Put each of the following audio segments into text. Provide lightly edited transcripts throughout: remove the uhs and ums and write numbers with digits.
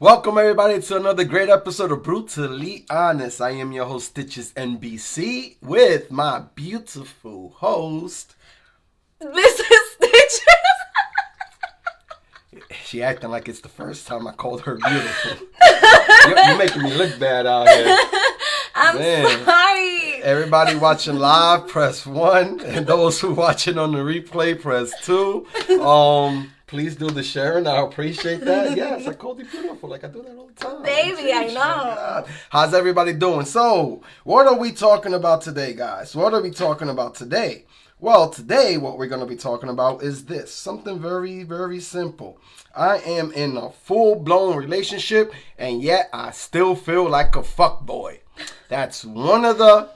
Welcome everybody to another great episode of Brutally Honest. I am your host Stitches NBC with my beautiful host. This is Stitches. She acting like it's the first time I called her beautiful. You're making me look bad out here. I'm sorry. Everybody watching live, press 1. And those who watching on the replay, press 2. Please do the sharing. I appreciate that. Yes, I called you beautiful. Like I do that all the time. Baby, I know. God. How's everybody doing? So, what are we talking about today, guys? What are we talking about today? Well, today what we're going to be talking about is this. Something very, very simple. I am in a full-blown relationship, and yet I still feel like a fuckboy. That's one of the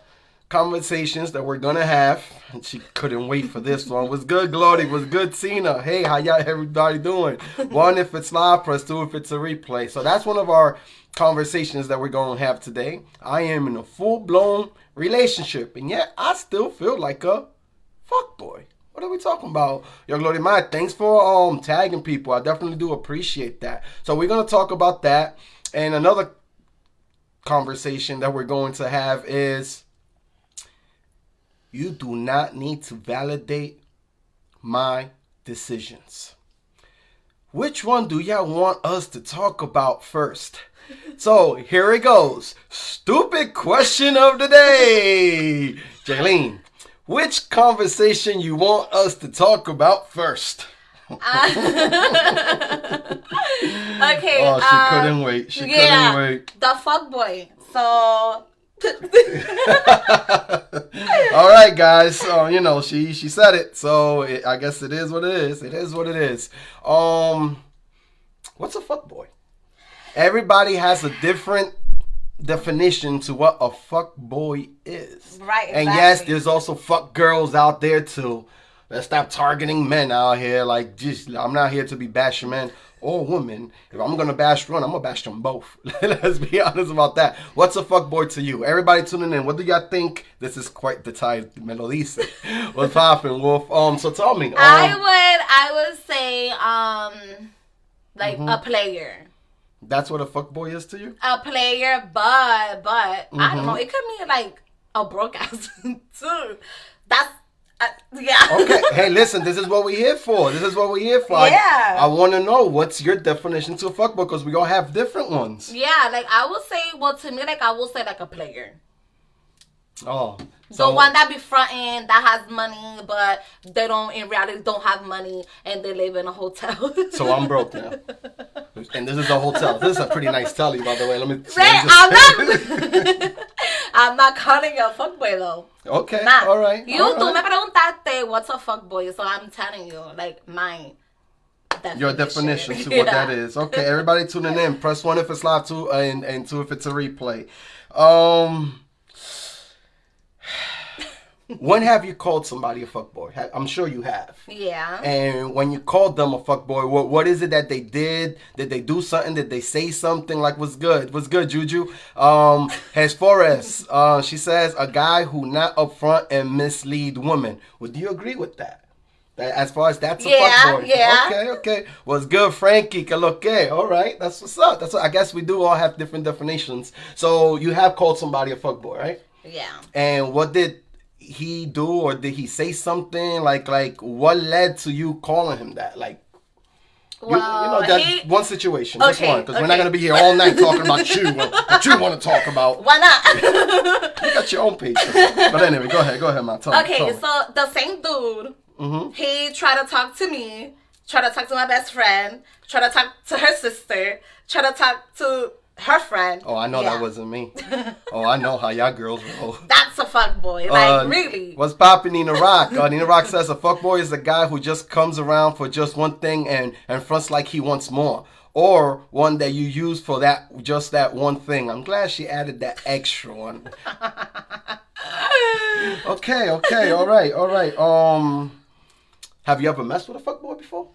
conversations that we're gonna have, and she couldn't wait for this one. Was good, Glory? Was good, Cena? Hey, how y'all everybody doing? 1 if it's live, press 2 if it's a replay. So that's one of our conversations that we're gonna have today. I am in a full-blown relationship, and yet I still feel like a fuckboy. What are we talking about? Yo, Glory, my thanks for tagging people. I definitely do appreciate that. So we're gonna talk about that, and another conversation that we're going to have is, you do not need to validate my decisions. Which one do y'all want us to talk about first? So here it goes. Stupid question of the day. Jaylene, which conversation you want us to talk about first? Okay. Oh, she couldn't wait. She couldn't wait. The fuckboy. So. All right, guys. So she said it. So I guess it is what it is. It is what it is. What's a fuckboy? Everybody has a different definition to what a fuckboy is. Right. Exactly. And yes, there's also fuck girls out there too. Let's stop targeting men out here. Like, just I'm not here to be bashing men or women. If I'm gonna bash one, I'm gonna bash them both. Let's be honest about that. What's a fuckboy to you? Everybody tuning in, what do y'all think? This is quite the tie me lo dice. What's poppin', Wolf? So tell me. I would say a player. That's what a fuckboy is to you? A player, but I don't know. It could mean like a broke ass too. That's yeah. Okay. Hey, listen. This is what we're here for. Yeah. I want to know, what's your definition to a fuckboy, because we all have different ones. Yeah. Like I would say, to me, like I will say, like a player. Oh. The one that be fronting, that has money, but they in reality don't have money, and they live in a hotel. So I'm broke now. And this is a hotel. This is a pretty nice telly, by the way. I'm not calling you a fuckboy though. Okay, Nah. all right. You tú me preguntaste what's a fuckboy, so I'm telling you, like, my definition. Your definition to what that is. Okay, everybody tuning in. Press 1 if it's live, 2 and 2 if it's a replay. When have you called somebody a fuckboy? I'm sure you have. Yeah. And when you called them a fuckboy, what is it that they did? Did they do something? Did they say something? Like, what's good? What's good, Juju? As far as, she says, a guy who not upfront and mislead women. Well, do you agree with that? As far as that's a fuckboy. Yeah. Okay. What's good, Frankie? Que lo que? All right. That's what's up. I guess we do all have different definitions. So you have called somebody a fuckboy, right? Yeah. And what did he do, or did he say something? Like what led to you calling him that? Like, well, that one situation, okay, just one, because we're not gonna be here all night talking about what you want to talk about. Why not? You got your own page. But anyway, go ahead, man. Tell me. So the same dude, he tried to talk to me, tried to talk to my best friend, tried to talk to her sister, tried to talk to her friend. Oh, I know that wasn't me. Oh, I know how y'all girls roll. That's a fuckboy. Like, really. What's poppin', Nina Rock? Nina Rock says a fuckboy is a guy who just comes around for just one thing and fronts like he wants more. Or one that you use for just that one thing. I'm glad she added that extra one. Okay, all right. Have you ever messed with a fuckboy before?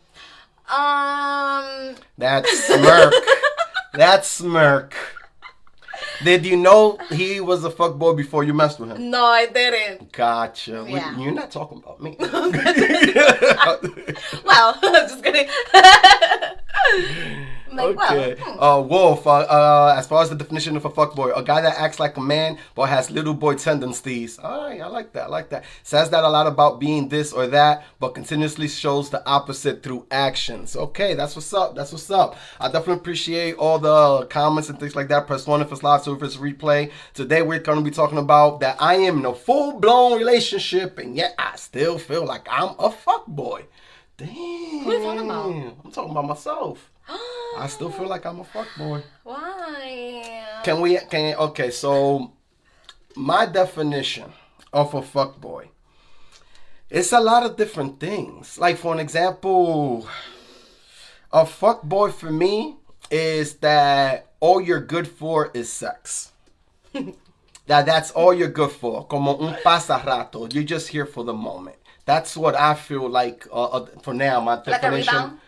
That smirk. That smirk. Did you know he was a fuckboy before you messed with him? No, I didn't. Gotcha. Yeah. You're not talking about me. Well, just kidding. Like, Okay. Wolf, as far as the definition of a fuckboy, a guy that acts like a man but has little boy tendencies. All right, I like that. I like that. Says that a lot about being this or that, but continuously shows the opposite through actions. Okay, that's what's up. That's what's up. I definitely appreciate all the comments and things like that. Press 1 if it's live, 2 if it's replay. Today we're going to be talking about that I am in a full-blown relationship, and yet I still feel like I'm a fuckboy. Damn. Who are you talking about? I'm talking about myself. I still feel like I'm a fuckboy. Why? Okay, so my definition of a fuckboy, it's a lot of different things. Like, for an example, a fuckboy for me is that all you're good for is sex. That's all you're good for. Como un pasarato. You're just here for the moment. That's what I feel like for now. My definition. Like a rebound?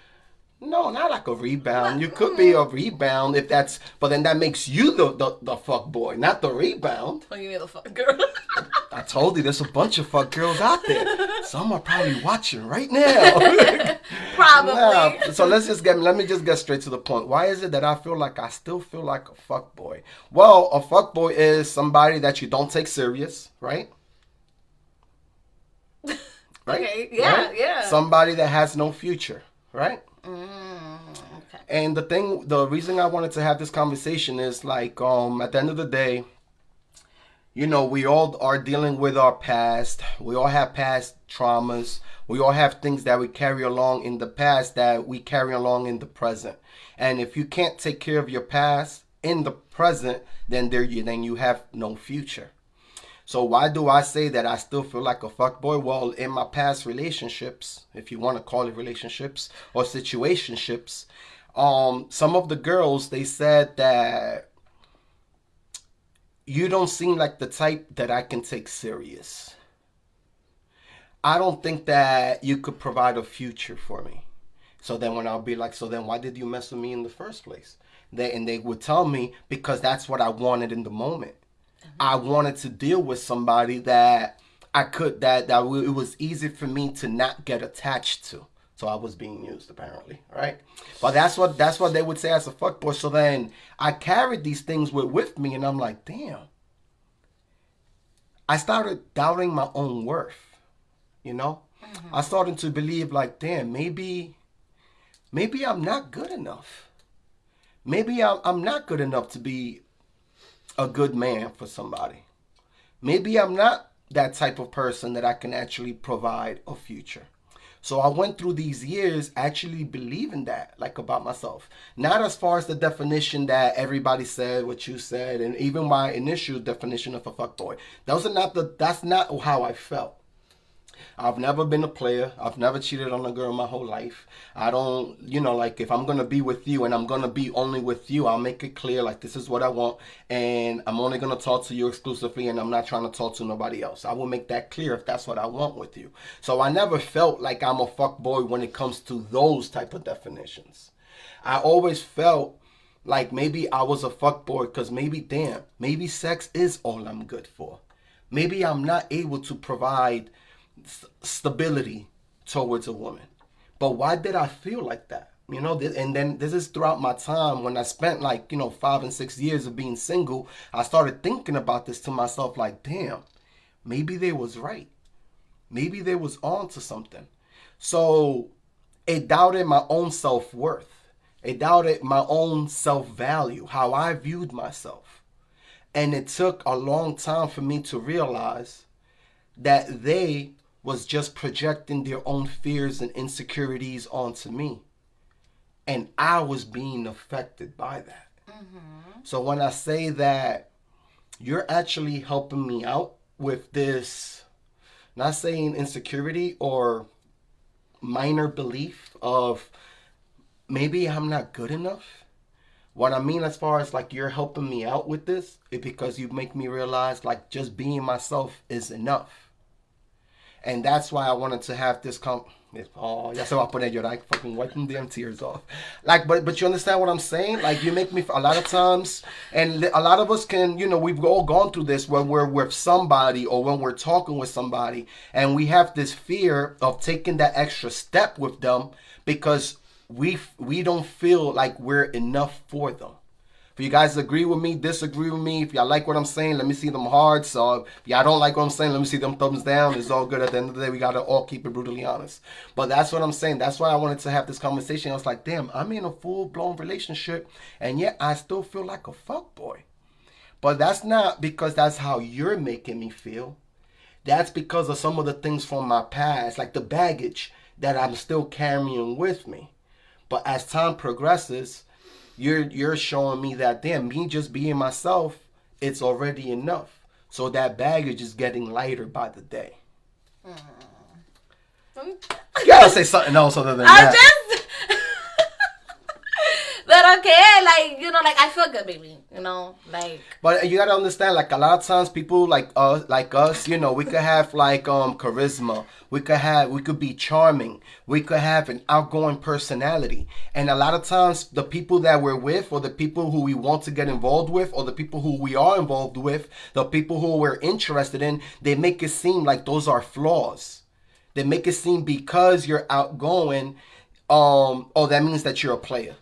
No, not like a rebound. You could be a rebound if that's, but then that makes you the fuck boy, not the rebound. Oh, you mean the fuck girl? I told you there's a bunch of fuck girls out there. Some are probably watching right now. Probably. Nah, so let me just get straight to the point. Why is it that I feel like I still feel like a fuck boy? Well, a fuck boy is somebody that you don't take serious, right? Right? Okay. Yeah. Right? Yeah. Somebody that has no future, right? Okay. And the reason I wanted to have this conversation is like, at the end of the day, you know, we all are dealing with our past. We all have past traumas. We all have things that we carry along in the past that we carry along in the present. And if you can't take care of your past in the present, then you have no future. So why do I say that I still feel like a fuckboy? Well, in my past relationships, if you want to call it relationships or situationships, some of the girls, they said that you don't seem like the type that I can take serious. I don't think that you could provide a future for me. So then when I'll be like, so then why did you mess with me in the first place? They would tell me because that's what I wanted in the moment. I wanted to deal with somebody that it was easy for me to not get attached to. So I was being used apparently, right? But that's what they would say as a fuckboy. So then I carried these things with me, and I'm like, damn. I started doubting my own worth, you know? Mm-hmm. I started to believe like, damn, maybe I'm not good enough. Maybe I'm not good enough to be a good man for somebody. Maybe I'm not that type of person that I can actually provide a future. So I went through these years actually believing that, like, about myself. Not as far as the definition that everybody said, what you said, and even my initial definition of a fuckboy. That's not how I felt. I've never been a player. I've never cheated on a girl in my whole life. I don't, like, if I'm going to be with you and I'm going to be only with you, I'll make it clear, like, this is what I want. And I'm only going to talk to you exclusively, and I'm not trying to talk to nobody else. I will make that clear if that's what I want with you. So I never felt like I'm a fuckboy when it comes to those type of definitions. I always felt like maybe I was a fuckboy because maybe sex is all I'm good for. Maybe I'm not able to provide stability towards a woman. But why did I feel like that? And then this is throughout my time when I spent 5 and 6 years of being single. I started thinking about this to myself like, damn, maybe they was right. Maybe they was on to something. So it doubted my own self-worth. It doubted my own self-value, how I viewed myself. And it took a long time for me to realize that they was just projecting their own fears and insecurities onto me. And I was being affected by that. Mm-hmm. So when I say that you're actually helping me out with this, not saying insecurity or minor belief of maybe I'm not good enough. What I mean as far as like you're helping me out with this is because you make me realize like just being myself is enough. And that's why I wanted to have this ya se va a poner a llorar, fucking wiping damn tears off. Like, but you understand what I'm saying? Like, you make me, a lot of times, and a lot of us can, we've all gone through this when we're with somebody or when we're talking with somebody, and we have this fear of taking that extra step with them because we don't feel like we're enough for them. If you guys agree with me, disagree with me, if y'all like what I'm saying, let me see them hearts. So if y'all don't like what I'm saying, let me see them thumbs down. It's all good. At the end of the day, we gotta all keep it brutally honest. But that's what I'm saying. That's why I wanted to have this conversation. I was like, damn, I'm in a full-blown relationship, and yet I still feel like a fuckboy. But that's not because that's how you're making me feel. That's because of some of the things from my past, like the baggage that I'm still carrying with me. But as time progresses, you're showing me that, damn, me just being myself, it's already enough. So that baggage is getting lighter by the day. You gotta say something else other than that. Just but okay, like, you know, like, I feel good, baby, you know, like. But you gotta understand, like, a lot of times people like us, you know, we could have like charisma, we could be charming, we could have an outgoing personality, and a lot of times the people that we're with, or the people who we want to get involved with, or the people who we are involved with, the people who we're interested in, they make it seem like those are flaws. They make it seem because you're outgoing, oh, that means that you're a player.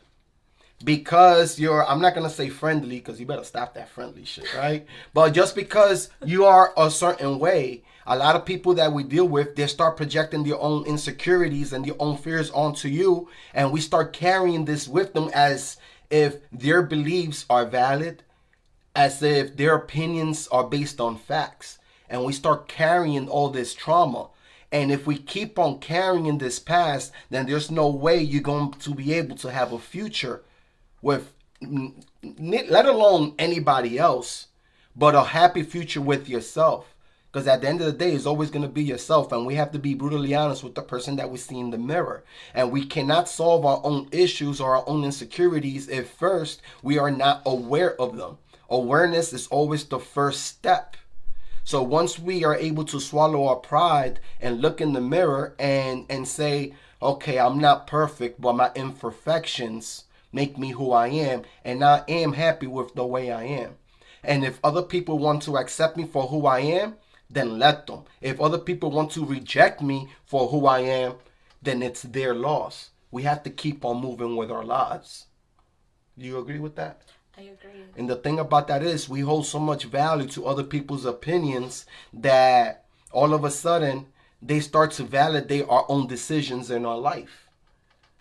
Because you're, I'm not going to say friendly, because you better stop that friendly shit, right? But just because you are a certain way, a lot of people that we deal with, they start projecting their own insecurities and their own fears onto you. And we start carrying this with them as if their beliefs are valid, as if their opinions are based on facts. And we start carrying all this trauma. And if we keep on carrying this past, then there's no way you're going to be able to have a future with, let alone anybody else, but a happy future with yourself. Because at the end of the day, it's always going to be yourself. And we have to be brutally honest with the person that we see in the mirror. And we cannot solve our own issues or our own insecurities if first we are not aware of them. Awareness is always the first step. So once we are able to swallow our pride and look in the mirror and say, okay, I'm not perfect, but my imperfections make me who I am, and I am happy with the way I am. And if other people want to accept me for who I am, then let them. If other people want to reject me for who I am, then it's their loss. We have to keep on moving with our lives. Do you agree with that? I agree. And the thing about that is we hold so much value to other people's opinions that all of a sudden they start to validate our own decisions in our life.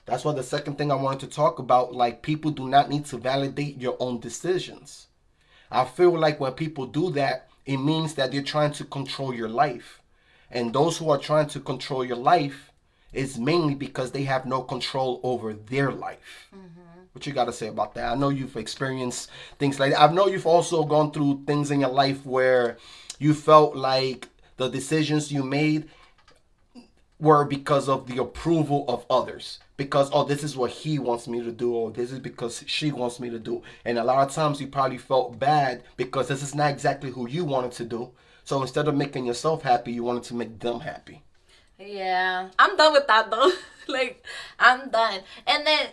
That's why the second thing I wanted to talk about, like, people do not need to validate your own decisions. I feel like when people do that, it means that they're trying to control your life. And those who are trying to control your life is mainly because they have no control over their life. Mm-hmm. What you got to say about that? I know you've experienced things like that. I know you've also gone through things in your life where you felt like the decisions you made were because of the approval of others. Because, oh, this is what he wants me to do, or this is because she wants me to do. And a lot of times you probably felt bad because this is not exactly who you wanted to do. So instead of making yourself happy, you wanted to make them happy. Yeah, I'm done with that though. Like, I'm done. And then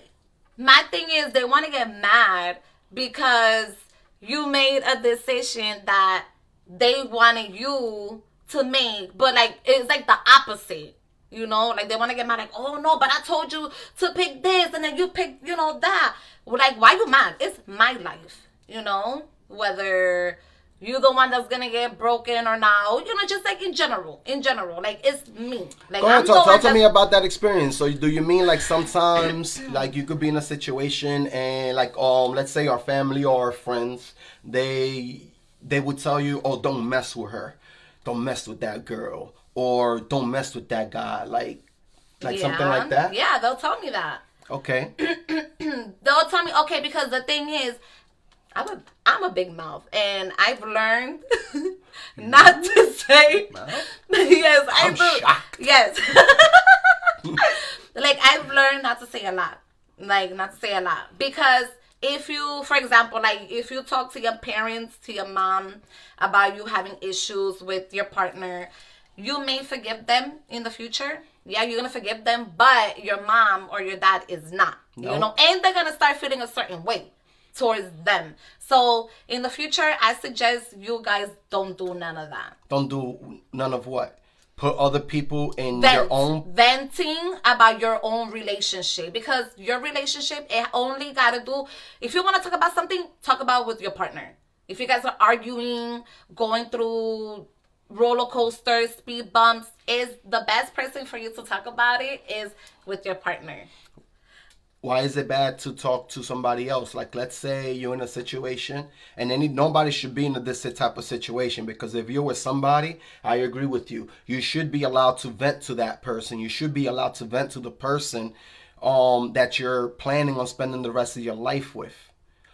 my thing is, they want to get mad because you made a decision that they wanted you to make, but like, it's like the opposite. You know, like, they want to get mad, like, oh no, but I told you to pick this, and then you picked, you know, that. Like, why you mad? It's my life, you know, whether you the one that's gonna get broken or not, you know, just like in general, like, it's me. Like, go ahead, talk to me about that experience. So do you mean like sometimes like you could be in a situation and like let's say our family or our friends, they would tell you, oh, don't mess with her, don't mess with that girl, or don't mess with that guy, like yeah, something like that? Yeah, they'll tell me that. Okay. They'll tell me, okay, because the thing is, I'm a big mouth, and I've learned not to say. Yes, I'm shocked. Yes. Like, I've learned not to say a lot. Like, not to say a lot. Because if you, for example, like, if you talk to your parents, to your mom, about you having issues with your partner, you may forgive them in the future. Yeah, you're going to forgive them, but your mom or your dad is not. No. You know, and they're going to start feeling a certain way towards them. So in the future, I suggest you guys don't do none of that. Don't do none of what? put other people in your own venting about your own relationship, because your relationship, it only gotta do, if you want to talk about something, talk about with your partner. If you guys are arguing, going through roller coasters, speed bumps, is the best person for you to talk about it is with your partner. Why is it bad to talk to somebody else? Like, let's say you're in a situation, and nobody should be in this type of situation, because if you're with somebody, I agree with you. You should be allowed to vent to that person. You should be allowed to vent to the person that you're planning on spending the rest of your life with.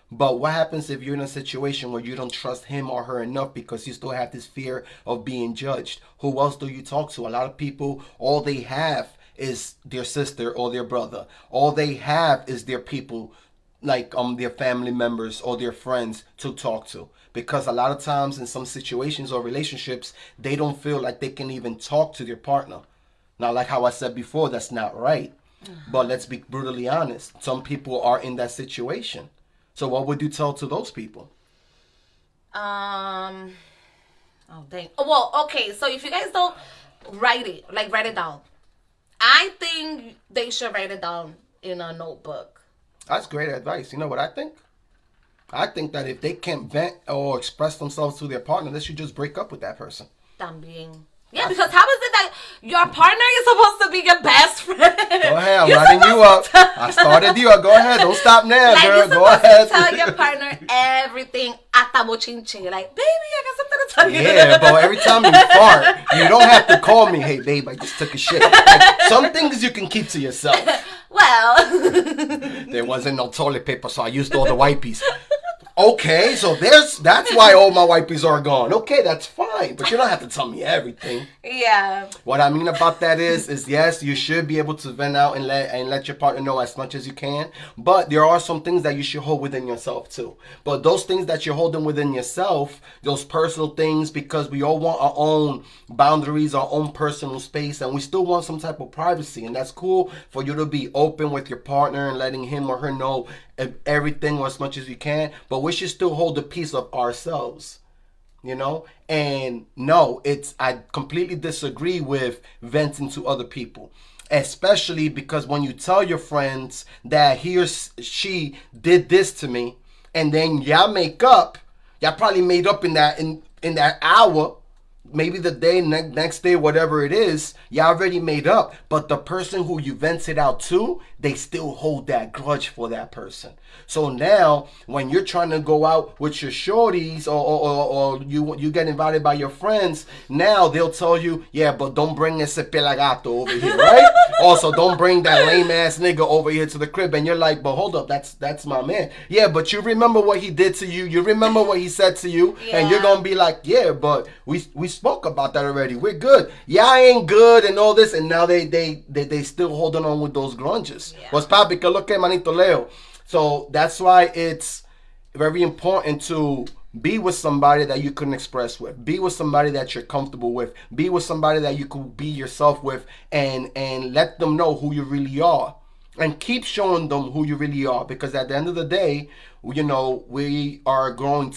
But what happens if you're in a situation where you don't trust him or her enough because you still have this fear of being judged? Who else do you talk to? A lot of people, all they have is their sister or their brother. All they have is their people, like their family members or their friends to talk to. Because a lot of times in some situations or relationships, they don't feel like they can even talk to their partner. Now, like how I said before, that's not right. But let's be brutally honest. Some people are in that situation. So what would you tell to those people? Oh, dang. Well, okay. So if you guys don't write it down. I think they should write it down in a notebook. That's great advice. You know what I think? I think that if they can't vent or express themselves to their partner, they should just break up with that person. También. Yeah, because how is it that your partner is supposed to be your best friend? Go ahead, I'm lining you up. I started you up. Go ahead, don't stop now, like, girl. Go To ahead. tell your partner everything, hasta bochinche. Like, baby, I got something to tell you. Yeah, but every time you fart, you don't have to call me. Hey, babe, I just took a shit. Like, some things you can keep to yourself. Well, there wasn't no toilet paper, so I used all the wipes. Okay, so that's why all my wipes are gone. Okay, that's fine, but you don't have to tell me everything. Yeah. What I mean about that is yes, you should be able to vent out and let your partner know as much as you can. But there are some things that you should hold within yourself too. But those things that you're holding within yourself, those personal things, because we all want our own boundaries, our own personal space, and we still want some type of privacy. And that's cool for you to be open with your partner and letting him or her know everything or as much as you can. But we should still hold a piece of ourselves. You know, and no, I completely disagree with venting to other people, especially because when you tell your friends that he or she did this to me, and then y'all make up, y'all probably made up in that hour, maybe the day next day, whatever it is, y'all already made up. But the person who you vented out to, they still hold that grudge for that person. So now, when you're trying to go out with your shorties or you get invited by your friends, now they'll tell you, yeah, but don't bring ese pelagato over here, right? Also, don't bring that lame ass nigga over here to the crib. And you're like, but hold up, that's my man. Yeah, but you remember what he did to you. You remember what he said to you. Yeah. And you're going to be like, yeah, but we spoke about that already. We're good. Yeah, I ain't good and all this. And now they still holding on with those grudges. Yeah. Pues papi, que lo que manito Leo. So that's why it's very important to be with somebody that you can express with. Be with somebody that you're comfortable with. Be with somebody that you can be yourself with, and let them know who you really are. And keep showing them who you really are, because at the end of the day, you know, we are growing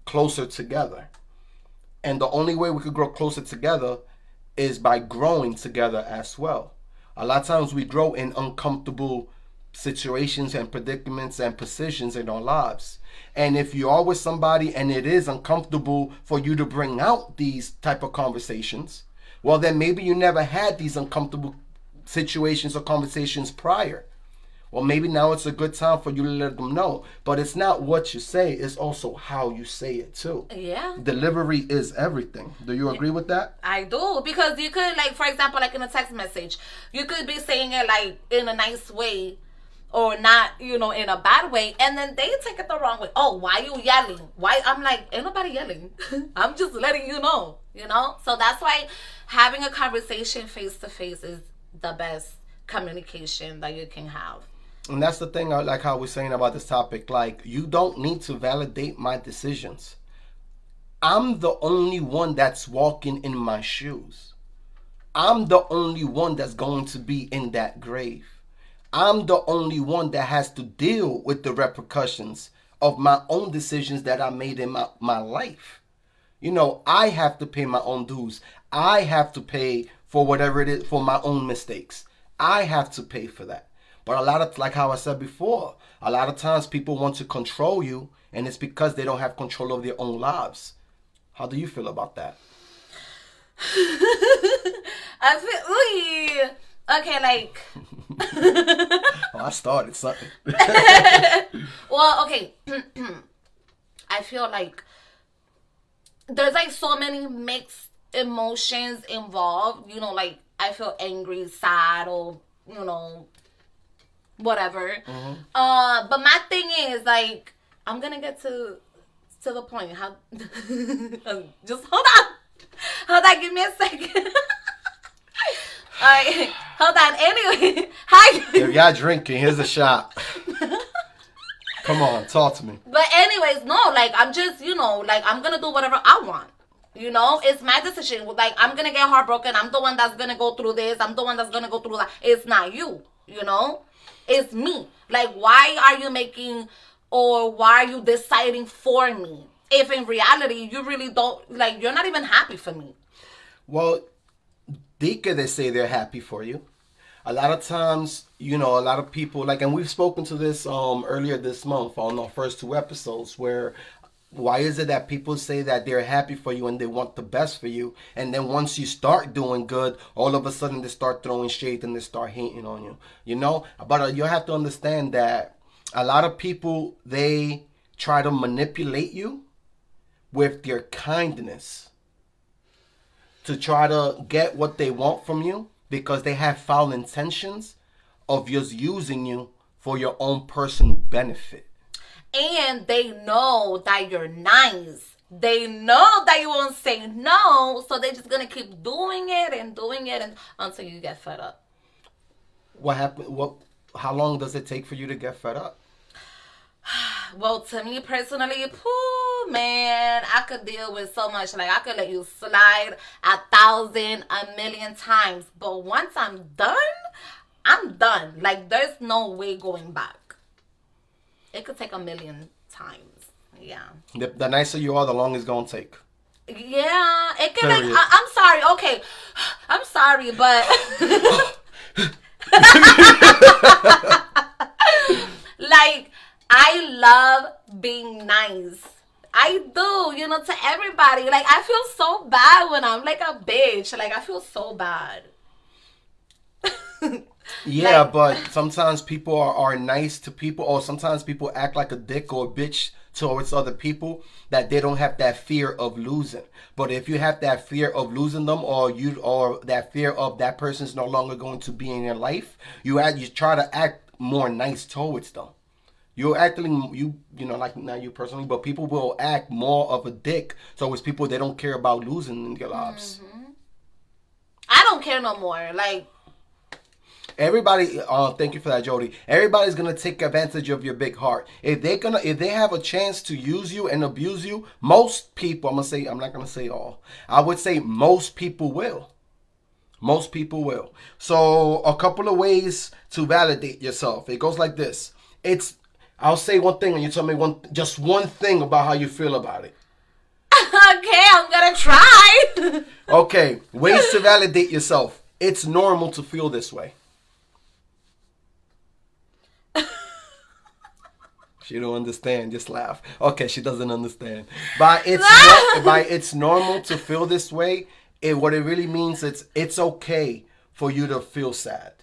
closer together. And the only way we could grow closer together is by growing together as well. A lot of times we grow in uncomfortable situations and predicaments and positions in our lives. And if you are with somebody and it is uncomfortable for you to bring out these type of conversations, well, then maybe you never had these uncomfortable situations or conversations prior. Well, maybe now it's a good time for you to let them know. But it's not what you say, it's also how you say it too. Yeah. Delivery is everything. Do you agree with that? I do. Because you could, like, for example, like in a text message, you could be saying it like in a nice way, or not, you know, in a bad way, and then they take it the wrong way. Oh, why you yelling? Why? I'm like, ain't nobody yelling. I'm just letting you know, you know? So that's why having a conversation face to face is the best communication that you can have. And that's the thing, I like how we're saying about this topic. Like, you don't need to validate my decisions. I'm the only one that's walking in my shoes. I'm the only one that's going to be in that grave. I'm the only one that has to deal with the repercussions of my own decisions that I made in my life. You know, I have to pay my own dues. I have to pay for whatever it is, for my own mistakes. I have to pay for that. But a lot of, like how I said before, a lot of times people want to control you, and it's because they don't have control of their own lives. How do you feel about that? I feel, okay, like. Oh, I started something. Well, okay. I feel like there's like so many mixed emotions involved. You know, like I feel angry, sad, or whatever. Mm-hmm. But my thing is like I'm gonna get to the point. How? Just hold on. Give me a second. All right, hold on. Anyway, hi. If y'all drinking, here's a shot. Come on, talk to me. But anyways, no, like I'm just, like I'm gonna do whatever I want. It's my decision. Like I'm gonna get heartbroken. I'm the one that's gonna go through this. I'm the one that's gonna go through that. It's not you. It's me. Like why are you making, or why are you deciding for me? If in reality you really don't, like, you're not even happy for me. Well, they say they're happy for you. A lot of times, a lot of people, like, and we've spoken to this earlier this month on our first 2 episodes, where why is it that people say that they're happy for you and they want the best for you, and then once you start doing good, all of a sudden they start throwing shade and they start hating on you, But you have to understand that a lot of people, they try to manipulate you with their kindness to try to get what they want from you, because they have foul intentions of just using you for your own personal benefit. And they know that you're nice. They know that you won't say no, so they're just gonna keep doing it and until you get fed up. What happened? How long does it take for you to get fed up? Well, to me personally, man, I could deal with so much. Like, I could let you slide 1,000, 1,000,000 times. But once I'm done, I'm done. Like, there's no way going back. It could take 1,000,000 times. Yeah. The nicer you are, the longer it's going to take. Yeah. It can, like, I'm sorry. Okay. I'm sorry, but... like... I love being nice. I do, to everybody. Like, I feel so bad when I'm like a bitch. Like, I feel so bad. Yeah, but sometimes people are nice to people, or sometimes people act like a dick or a bitch towards other people, that they don't have that fear of losing. But if you have that fear of losing them, or that fear of that person's no longer going to be in your life, you try to act more nice towards them. You're acting, like not you personally, but people will act more of a dick towards people they don't care about losing in their lives. Mm-hmm. I don't care no more. Like, everybody, thank you for that, Jody. Everybody's gonna take advantage of your big heart. If they have a chance to use you and abuse you, most people, I'm not gonna say all. I would say most people will. Most people will. So a couple of ways to validate yourself. It goes like this. I'll say one thing and you tell me just one thing about how you feel about it. Okay, I'm gonna try. Okay, ways to validate yourself. It's normal to feel this way. She don't understand, just laugh. Okay, she doesn't understand. But it's normal to feel this way. What it really means, it's okay for you to feel sad.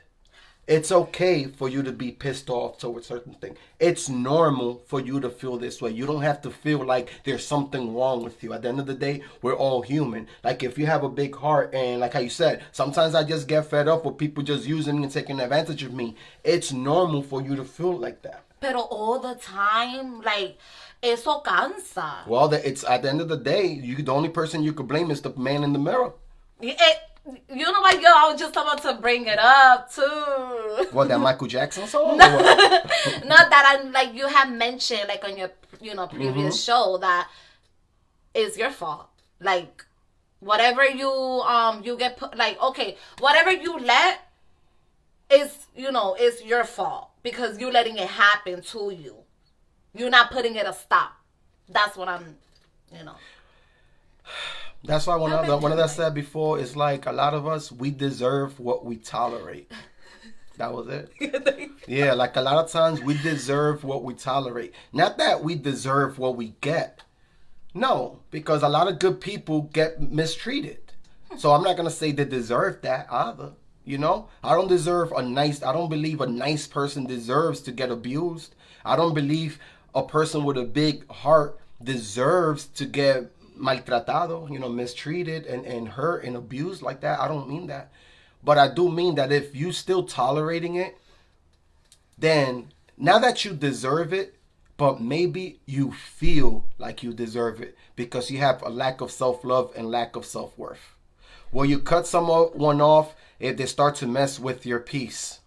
It's okay for you to be pissed off towards certain things. It's normal for you to feel this way. You don't have to feel like there's something wrong with you. At the end of the day, we're all human. Like, if you have a big heart, and like how you said, sometimes I just get fed up with people just using me and taking advantage of me. It's normal for you to feel like that. Pero all the time, like, eso cansa. Well, it's at the end of the day, the only person you could blame is the man in the mirror. You know what, yo? I was just about to bring it up too. What, that Michael Jackson song? No, not that I'm like, you have mentioned like on your previous show that it's your fault. Like, whatever you get put, like, okay, whatever you let is is your fault because you're letting it happen to you. You're not putting it a stop. That's what I'm. That's why one I've been of that doing. said before is like a lot of us, we deserve what we tolerate. That was it. Yeah, like a lot of times we deserve what we tolerate. Not that we deserve what we get. No, because a lot of good people get mistreated. So I'm not gonna say they deserve that either. You know, I don't believe a nice person deserves to get abused. I don't believe a person with a big heart deserves to get maltratado, mistreated and hurt and abused like that. I don't mean that. But I do mean that if you still tolerating it, then now that you deserve it, but maybe you feel like you deserve it because you have a lack of self-love and lack of self-worth. Will you cut someone off if they start to mess with your peace?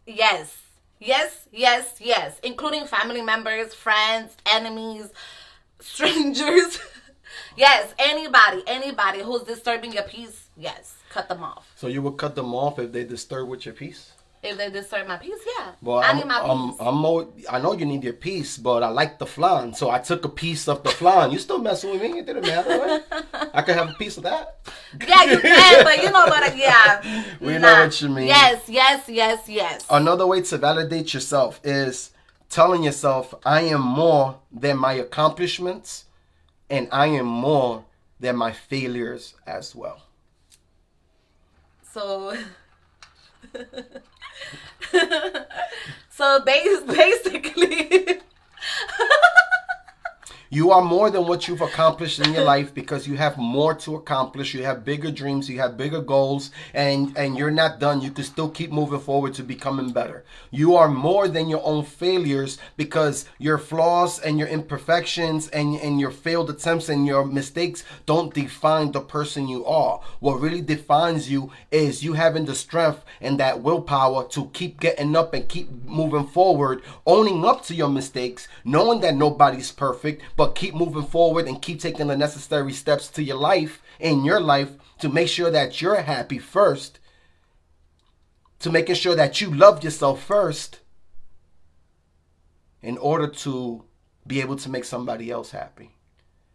Yes. Yes, yes, yes. Including family members, friends, enemies, strangers. Yes, anybody who's disturbing your peace, yes, cut them off. So you would cut them off if they disturb with your peace? If they disturb my peace, yeah. Well, I need my peace. I know you need your piece, but I like the flan, so I took a piece of the flan. You still messing with me? It didn't matter, right? I could have a piece of that. Yeah, you can, but you know what? Yeah. We know what you mean. Yes, yes, yes, yes. Another way to validate yourself is telling yourself, I am more than my accomplishments, and I am more than my failures as well. So... so basically You are more than what you've accomplished in your life because you have more to accomplish. You have bigger dreams, you have bigger goals, and you're not done. You can still keep moving forward to becoming better. You are more than your own failures because your flaws and your imperfections and your failed attempts and your mistakes don't define the person you are. What really defines you is you having the strength and that willpower to keep getting up and keep moving forward, owning up to your mistakes, knowing that nobody's perfect, but keep moving forward and keep taking the necessary steps to your life, in your life, to make sure that you're happy first, to making sure that you love yourself first in order to be able to make somebody else happy,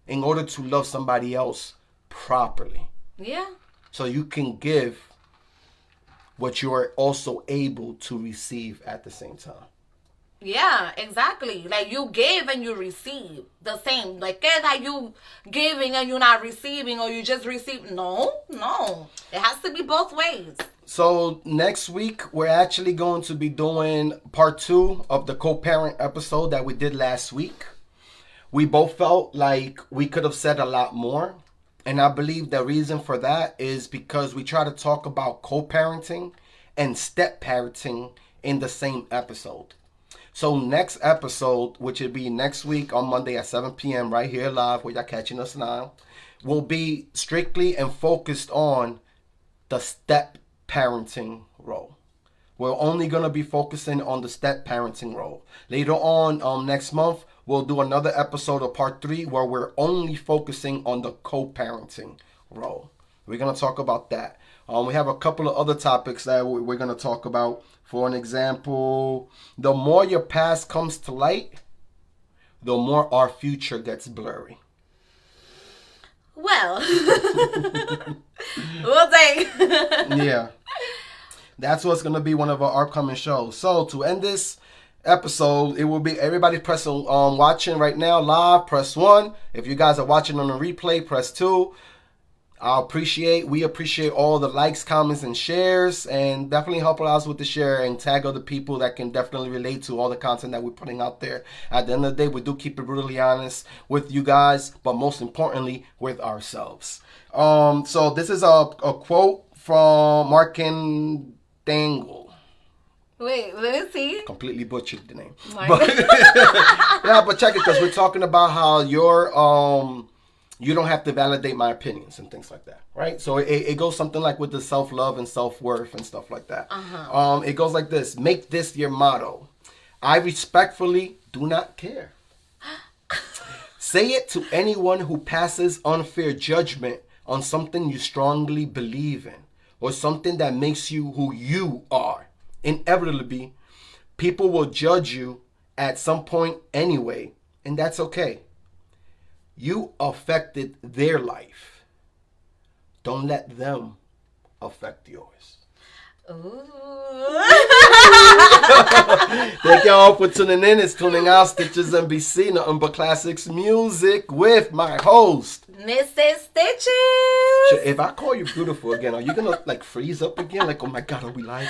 in order to love somebody else properly. Yeah. So you can give what you are also able to receive at the same time. Yeah, exactly. Like you give and you receive the same. Like that you giving and you're not receiving, or you just receive. No. It has to be both ways. So next week we're actually going to be doing part 2 of the co-parent episode that we did last week. We both felt like we could have said a lot more. And I believe the reason for that is because we try to talk about co-parenting and step-parenting in the same episode. So next episode, which will be next week on Monday at 7 p.m. right here live, where y'all catching us now, will be strictly and focused on the step-parenting role. We're only going to be focusing on the step-parenting role. Later on next month, we'll do another episode of part 3 where we're only focusing on the co-parenting role. We're going to talk about that. We have a couple of other topics that we're going to talk about. For an example, the more your past comes to light, the more our future gets blurry. Well, we'll take. Yeah. That's what's going to be one of our upcoming shows. So to end this episode, it will be everybody pressing watching right now live, press 1. If you guys are watching on the replay, press 2. We appreciate all the likes, comments, and shares, and definitely help us with the share and tag other people that can definitely relate to all the content that we're putting out there. At the end of the day, we do keep it brutally honest with you guys, but most importantly, with ourselves. So this is a quote from Markin Dangle. Wait, let me see. Completely butchered the name. But, yeah, but check it, because we're talking about how you don't have to validate my opinions and things like that, right? So it goes something like with the self-love and self-worth and stuff like that. It goes like this: make this your motto. I respectfully do not care. Say it to anyone who passes unfair judgment on something you strongly believe in, or something that makes you who you are. Inevitably, people will judge you at some point anyway, and that's okay. You affected their life. Don't let them affect yours. Ooh. Thank y'all for tuning in. It's Tuning Out Stitches NBC, nothing but classics music with my host, Mrs. Stitches. If I call you beautiful again, are you gonna like freeze up again? Like, oh my God, are we live?